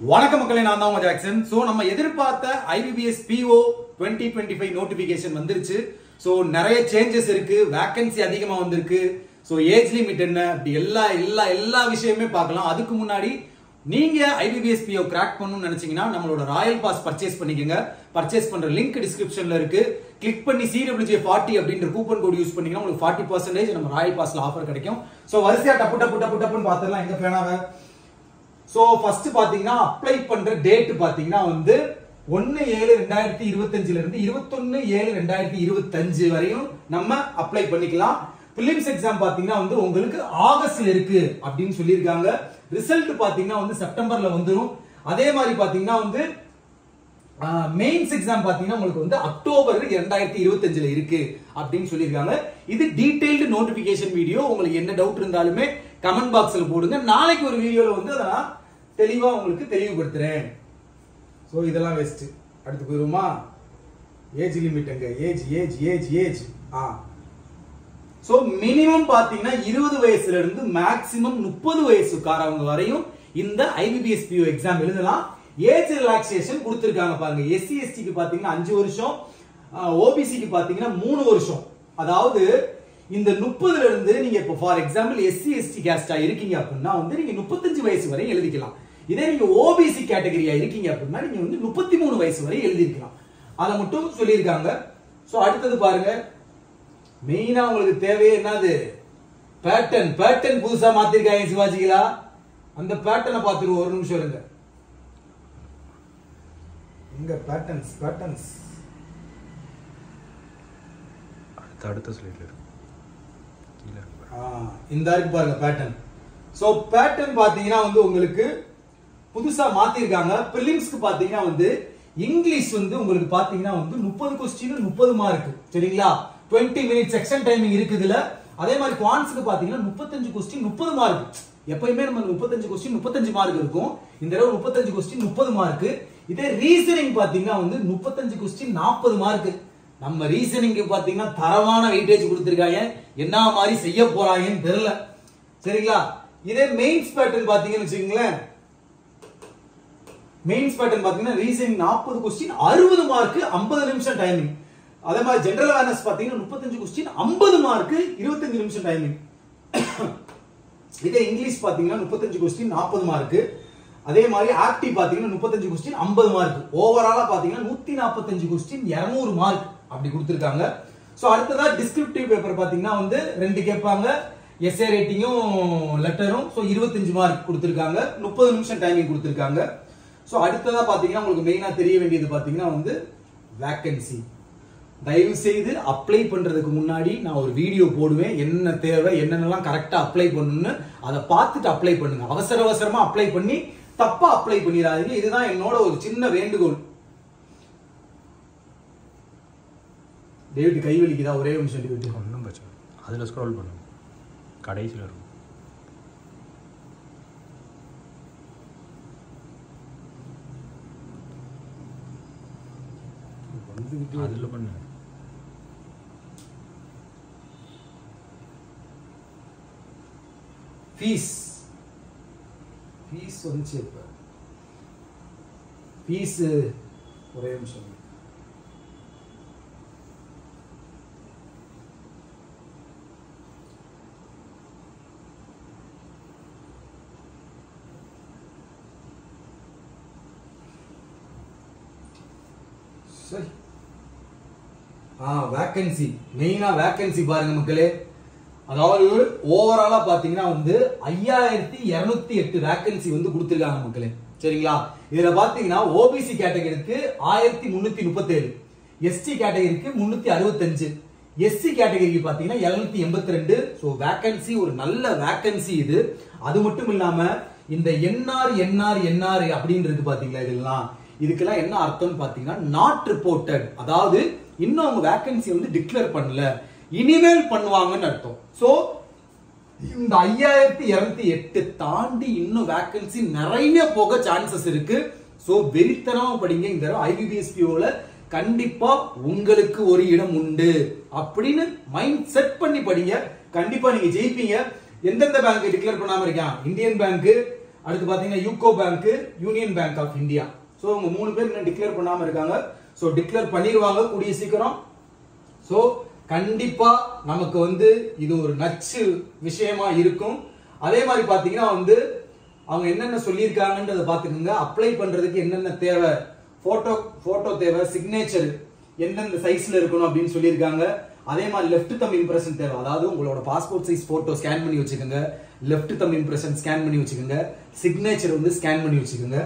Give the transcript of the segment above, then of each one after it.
வணக்கம் மக்களே, நான் தான் உங்க ஜாக்சன். சோ நம்ம எதிர்பார்த்த IBPS PO 2025 நோட்டிபிகேஷன் வந்துருச்சு. சோ நிறைய சேஞ்சஸ் இருக்கு, வேகன்சி அதிகமா வந்திருக்கு. சோ ஏஜ் லிமிட் என்ன, அப்படி எல்லா விஷயமே பார்க்கலாம். அதுக்கு முன்னாடி நீங்க IBPS PO கிராக் பண்ணணும்னு நினைச்சீங்கன்னா நம்மளோட ராயல் பாஸ் பர்ச்சேஸ் பண்ணிக்கங்க. பர்ச்சேஸ் பண்ற லிங்க் டிஸ்கிரிப்ஷன்ல இருக்கு. கிளிக் பண்ணி CWJ40 அப்படின்ற கூப்பன் கோட் யூஸ் பண்ணீங்கன்னா உங்களுக்கு 40% நம்ம ராயல் பாஸ்ல ஆஃபர் கிடைக்கும். சோ வரிசையா டப்புன்னு பாத்துடலாம் எங்க பேனாவை. சோ ஃபர்ஸ்ட் பாத்தீங்கன்னா அப்ளை பண்ற டேட் பாத்தீங்கன்னா வந்து 1/7/2025 ல இருந்து 21/7/2025 வரையும் நம்ம அப்ளை பண்ணிக்கலாம். பிலிம்ஸ் எக்ஸாம் பாத்தீங்கன்னா வந்து உங்களுக்கு ஆகஸ்ட்ல இருக்கு அப்படின்னு சொல்லியிருக்காங்க. ரிசல்ட் பாத்தீங்கன்னா வந்து செப்டம்பர்ல வந்துரும். அதே மாதிரி பாத்தீங்கன்னா வந்து மெயின்ஸ் எக்ஸாம் பாத்தீங்கன்னா உங்களுக்கு வந்து அக்டோபர் 2025 இருக்கு அப்படின்னு சொல்லியிருக்காங்க. இது டீடைல்டு நோட்டிபிகேஷன் வீடியோ. உங்களுக்கு என்ன டவுட் இருந்தாலுமே கமெண்ட் பாக்ஸ்ல போடுங்க. நாளைக்கு ஒரு வீடியோல வந்து அதை நான் தெளிவா உங்களுக்கு தெளிவுபடுத்துறேன். சோ இதெல்லாம் வெஸ்ட். அடுத்து போயிருமா? ஏஜ் லிமிட் எங்க? ஏஜ் சோ மினிமம் பாத்தீங்கன்னா 20 வயசுல இருந்து மேக்ஸிமம் 30 வயசுக்காரவங்க வரையும் இந்த IBPS PO எக்ஸாம் எழுதலாம். ஏஜ் ரிலாக்சேஷன் கொடுத்திருக்காங்க பாருங்க. SC ST க்கு பாத்தீங்கன்னா 5 வருஷம், OBC க்கு பாத்தீங்கன்னா 3 வருஷம். அதாவது இந்த 30ல இருந்து நீங்க இப்போ ஃபார் எக்ஸாம்பிள் SC ST கேஸ்டா இருக்கீங்க அப்படின்னா வந்து நீங்க 35 வயசு வரை எழுதிக்கலாம். இதே நீங்க OBC கேட்டகரியா இருக்கீங்க அப்படின்னா நீங்க வந்து 33 வயசு வரை எழுதிக்கலாம். அதை மட்டும் சொல்லியிருக்காங்க. சோ அடுத்தது பாருங்க, மெயினா உங்களுக்கு தேவையே என்னது? பேட்டர்ன் புதுசா மாத்திருக்காங்க சிவாஜிகளா. அந்த பேட்டர்னை பார்த்துருவோம். ஒரு நிமிஷம் இருங்க. இங்க பேட்டர்ன்ஸ் அடுத்த ஸ்லைட்ல இருக்கு. இந்த இருக்கு பாருங்க பேட்டர்ன். சோ பேட்டர்ன் பாத்தீங்கன்னா வந்து உங்களுக்கு புதுசா மாத்திருக்காங்க. பிலிம்ஸ்க்கு பாத்தீங்கன்னா வந்து இங்கிலீஷ் வந்து உங்களுக்கு பாத்தீங்கன்னா வந்து 30 கொஸ்டின் 30 மார்க். சரிங்களா? 20 மினிட் செக்ஷன் டைமிங் இருக்குதுல. அதே மாதிரி குவான்ஸ்க்கு பாத்தீங்கன்னா 35 கொஸ்டின் 30 மார்க். எப்பயுமே நம்ம 35 கொஸ்டின் 35 மார்க் இருக்கும். இந்த தடவை 35 கொஸ்டின் 30 மார்க். இதே ரீசனிங் பாத்தீங்கன்னா வந்து 35 கொஸ்டின் 40 மார்க். நம்ம ரீசனிங் பாத்தீங்கன்னா தரமான வெயிட்டேஜ் கொடுத்திருக்காங்க. என்ன மாதிரி செய்ய போறாங்கன்னு தெரியல. சரிங்களா? இதே மெயின்ஸ் பேட்டர்ன் பாத்தீங்கன்னு வச்சுக்கீங்களேன். மெயின்ஸ் பேட்டர்ன் பாத்தீங்கன்னா ரீசனிங் 40 கொஸ்டின் 60 மார்க் 50 நிமிஷம் டைமிங். அதே மாதிரி ஜெனரல் அவேர்னஸ் பாத்தீங்கன்னா 35 கொஸ்டின் 50 மார்க் 25 நிமிஷம் டைமிங். இதே இங்கிலீஷ் பாத்தீங்கன்னா 35 கொஸ்டின் 40 மார்க். அதே மாதிரி ஆக்டிவ் பாத்தீங்கன்னா 35 கொஸ்டின் 50 மார்க். ஓவராலா பாத்தீங்கன்னா 145 கொஸ்டின் 200 மார்க் அப்படி கொடுத்திருக்காங்க. சோ அடுத்ததா டிஸ்கிரிப்டிவ் பேப்பர் பாத்தீங்கன்னா வந்து 2 கேட்பாங்க. எஸ்ஏ ரேட்டிங்கும் லெட்டரும். சோ 25 மார்க் கொடுத்திருக்காங்க. 30 நிமிஷம் டைமிங் கொடுத்திருக்காங்க. சோ அடுத்ததா பாத்தீங்கன்னா உங்களுக்கு மெயினா தெரிய வேண்டியது பாத்தீங்கன்னா வந்து வேகன்சி. தயவு செய்து அப்ளை பண்றதுக்கு முன்னாடி நான் ஒரு வீடியோ போடுவேன். என்ன தேவை, என்னென்னலாம் கரெக்டா அப்ளை பண்ணணும்னு அதை பார்த்துட்டு அப்ளை பண்ணுங்க. அவசரமா அப்ளை பண்ணி தப்பா அப்ளை பண்ணிடாதீங்க. இதுதான் என்னோட ஒரு சின்ன வேண்டுகோள். டேவிட் கை வலிக்குதா? ஒரே நிமிஷம் டேவிட். ஒன்றும் பிரச்சனை. அதில் ஸ்க்ரோல் பண்ணுங்க, கடைசியில் இருக்கும். அதில் பண்ணு. ஃபீஸ் வந்துச்சு. இப்ப ஃபீஸ் ஒரே நிமிஷம். சரி, வேகன்சி மெயினா வேகன்சி பாருங்க மக்களே. அதாவது ஓவராலா பாத்தீங்கன்னா வந்து 5208 வேகன்சி வந்து கொடுத்திருக்காங்க மக்களே. சரிங்களா? இதுல பாத்தீங்கன்னா OBC கேட்டகரிக்கு 1337, ST கேட்டகரிக்கு 365, SC கேட்டகரிக்கு பாத்தீங்கன்னா 782. சோ வேகன்சி ஒரு நல்ல வேகன்சி இது. அது மட்டும் இல்லாம இந்த NR அப்படின்றது பாத்தீங்களா, இதுக்கெல்லாம் என்ன அர்த்தம் பாத்தீங்கன்னா நாட் ரிப்போர்ட்டட். அதாவது இன்னும் அவங்க வேகன்சி வந்து டிக்ளேர் பண்ணல, இனிமேல் பண்ணுவாங்கன்னு அர்த்தம். சோ இந்த 5208 தாண்டி இன்னும் வேகன்சி நிறைய போக சான்சஸ் இருக்கு. சோ வெறித்தனமா படிங்க. இந்த IBPS POல கண்டிப்பா உங்களுக்கு ஒரு இடம் உண்டு அப்படின்னு மைண்ட் செட் பண்ணி படிங்க. கண்டிப்பா நீங்க ஜெயிப்பீங்க. எந்தெந்த பேங்க் டிக்ளேர் பண்ணாம இருக்கான்? இந்தியன் பேங்க், அடுத்து பாத்தீங்கன்னா UCO Bank, Union Bank of India. So உங்க 3 பேர் இன்னும் டிக்ளேர் பண்ணாம இருக்காங்க. சோ டிக்ளேர் பண்ணிடுவாங்க கூடிய சீக்கிரம். சோ கண்டிப்பா நமக்கு வந்து இது ஒரு நச்சு விஷயமா இருக்கும். அதே மாதிரி பாத்தீங்கன்னா வந்து அவங்க என்னென்ன சொல்லியிருக்காங்கன்றத பாத்துக்கோங்க. அப்ளை பண்றதுக்கு என்னென்ன தேவை, போட்டோ தேவை, சிக்னேச்சர் எந்தெந்த சைஸ்ல இருக்கணும் அப்படின்னு சொல்லியிருக்காங்க. அதே மாதிரி லெஃப்ட் தம் இம்ப்ரெஷன் தேவை. அதாவது உங்களோட பாஸ்போர்ட் சைஸ் போட்டோ ஸ்கேன் பண்ணி வச்சுக்கோங்க, லெஃப்ட் தம் இம்ப்ரெஷன் ஸ்கேன் பண்ணி வச்சுக்கோங்க, சிக்னேச்சர் வந்து ஸ்கேன் பண்ணி வச்சுக்கோங்க.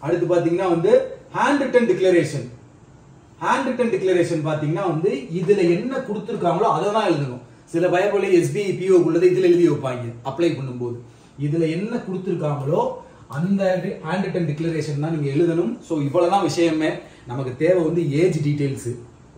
அடுத்து பாத்தீங்கன்னா வந்து hand return declaration. Hand return declaration பாத்தீங்கன்னா வந்து இதுல என்ன கொடுத்துருக்காங்களோ அதை தான் எழுதணும். சில பயபோல SBI PO உள்ளதை இதுல எழுதி வைப்பாங்க அப்ளை பண்ணும்போது. இதுல என்ன கொடுத்துருக்காங்களோ அந்த ஹேண்ட் ரிட்டன் டிக்ளரேஷன் தான் நீங்க எழுதணும். சோ இவ்வளவுதான் விஷயமே. நமக்கு தேவை வந்து ஏஜ் டீடைல்ஸ்,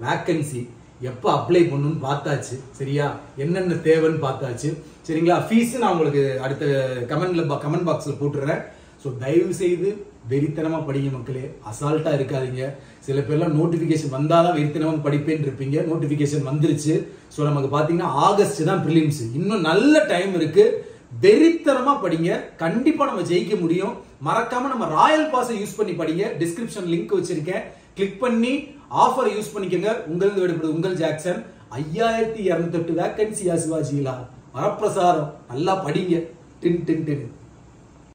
வேக்கன்சி, எப்ப அப்ளை பண்ணணும்னு பார்த்தாச்சு. சரியா, என்னென்ன தேவைன்னு பார்த்தாச்சு. சரிங்களா, ஃபீஸ் நான் உங்களுக்கு அடுத்த கமெண்ட் பாக்ஸ்ல போட்டுறேன். சோ தயவு செய்து வெறித்தனமா படிங்க மக்களே, அசால்ட்டா இருக்காதீங்க. சில பேர்லாம் நோட்டிபிகேஷன் வந்தாதான் வெறித்தனமா படிப்பேன்னு இருப்பீங்க. நோட்டிபிகேஷன் வந்துருச்சு. சோ நமக்கு பாத்தீங்கன்னா ஆகஸ்ட் தான் பிரிலிம்ஸ். இன்னும் நல்ல டைம் இருக்கு. வெறித்தனமா படிங்க, கண்டிப்பா நம்ம ஜெயிக்க முடியும். மறக்காம நம்ம ராயல் பாஸை யூஸ் பண்ணி படிங்க. டிஸ்கிரிப்ஷன் லிங்க் வச்சிருக்கேன், கிளிக் பண்ணி ஆஃபர் யூஸ் பண்ணிக்கங்க. உங்களுக்கு விடுபடுது உங்கள் ஜாக்சன். 5208 வேக்கன்சி சிவாஜிலா வரப்பிரசாரம். நல்லா படிங்க. டின் டின் டின்.